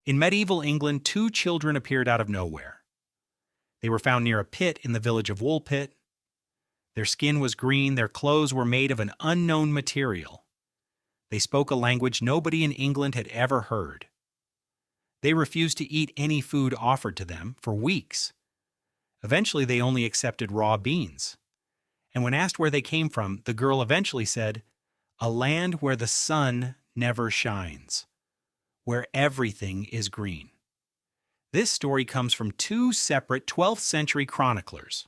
In medieval England, two children appeared out of nowhere. They were found near a pit in the village of Woolpit. Their skin was green, their clothes were made of an unknown material. They spoke a language nobody in England had ever heard. They refused to eat any food offered to them for weeks. Eventually, they only accepted raw beans. And when asked where they came from, the girl eventually said, "A land where the sun never shines, where everything is green." This story comes from two separate 12th century chroniclers,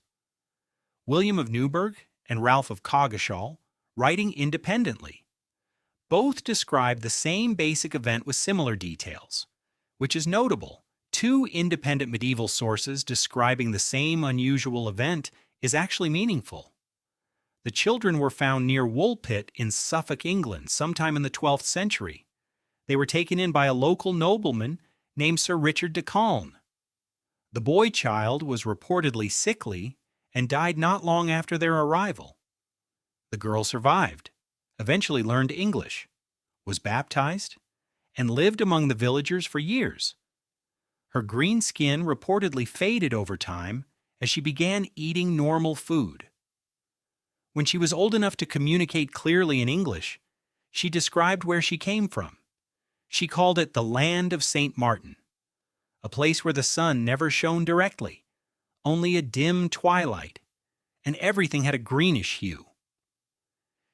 William of Newburgh and Ralph of Coggeshall, writing independently. Both describe the same basic event with similar details, which is notable. Two independent medieval sources describing the same unusual event is actually meaningful. The children were found near Woolpit in Suffolk, England, sometime in the 12th century. They were taken in by a local nobleman named Sir Richard de Calne. The boy child was reportedly sickly and died not long after their arrival. The girl survived, eventually learned English, was baptized, and lived among the villagers for years. Her green skin reportedly faded over time as she began eating normal food. When she was old enough to communicate clearly in English, she described where she came from. She called it the land of St. Martin, a place where the sun never shone directly, only a dim twilight, and everything had a greenish hue.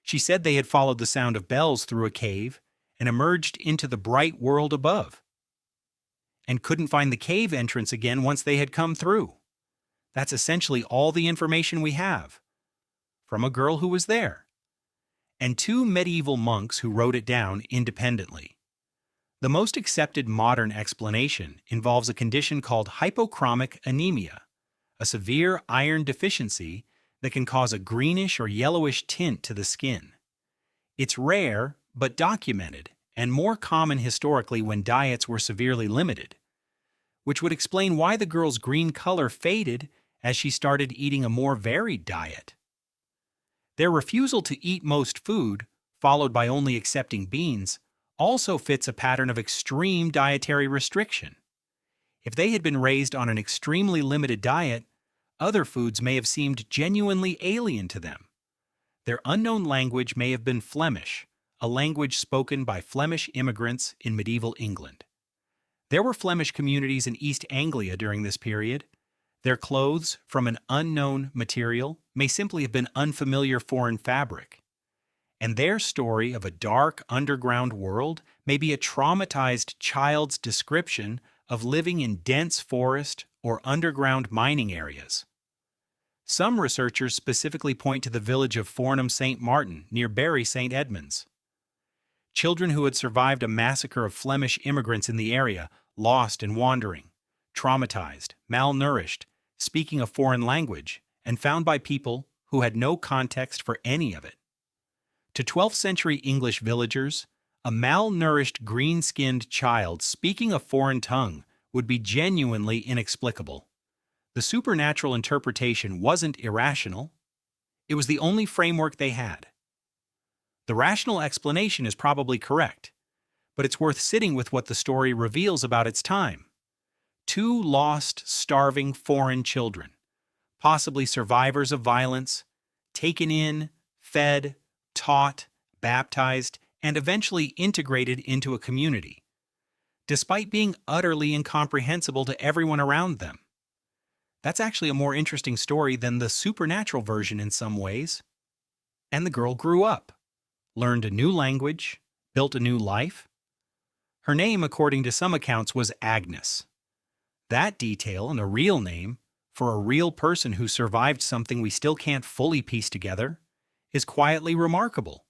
She said they had followed the sound of bells through a cave and emerged into the bright world above, and couldn't find the cave entrance again once they had come through. That's essentially all the information we have, from a girl who was there, and two medieval monks who wrote it down independently. The most accepted modern explanation involves a condition called hypochromic anemia, a severe iron deficiency that can cause a greenish or yellowish tint to the skin. It's rare, but documented, and more common historically when diets were severely limited, which would explain why the girl's green color faded as she started eating a more varied diet. Their refusal to eat most food, followed by only accepting beans, also fits a pattern of extreme dietary restriction. If they had been raised on an extremely limited diet, other foods may have seemed genuinely alien to them. Their unknown language may have been Flemish, a language spoken by Flemish immigrants in medieval England. There were Flemish communities in East Anglia during this period. Their clothes, from an unknown material, may simply have been unfamiliar foreign fabric. And their story of a dark underground world may be a traumatized child's description of living in dense forest or underground mining areas. Some researchers specifically point to the village of Fornham St. Martin near Bury St. Edmunds. Children who had survived a massacre of Flemish immigrants in the area, lost and wandering, traumatized, malnourished, speaking a foreign language, and found by people who had no context for any of it. To 12th century English villagers, a malnourished green-skinned child speaking a foreign tongue would be genuinely inexplicable. The supernatural interpretation wasn't irrational. It was the only framework they had. The rational explanation is probably correct, but it's worth sitting with what the story reveals about its time. Two lost, starving foreign children, possibly survivors of violence, taken in, fed, taught, baptized, and eventually integrated into a community, despite being utterly incomprehensible to everyone around them. That's actually a more interesting story than the supernatural version in some ways. And the girl grew up, learned a new language, built a new life. Her name, according to some accounts, was Agnes. That detail and a real name, for a real person who survived something we still can't fully piece together, is quietly remarkable.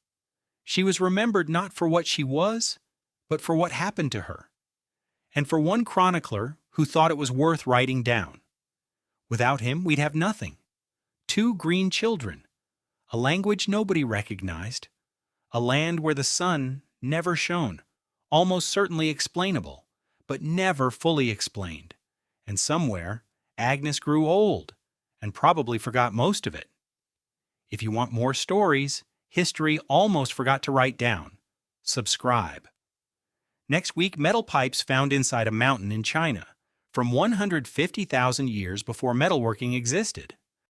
She was remembered not for what she was, but for what happened to her. And for one chronicler who thought it was worth writing down. Without him, we'd have nothing. Two green children, a language nobody recognized, a land where the sun never shone, almost certainly explainable, but never fully explained. And somewhere, Agnes grew old and probably forgot most of it. If you want more stories history almost forgot to write down, subscribe. Next week, metal pipes found inside a mountain in China, from 150,000 years before metalworking existed.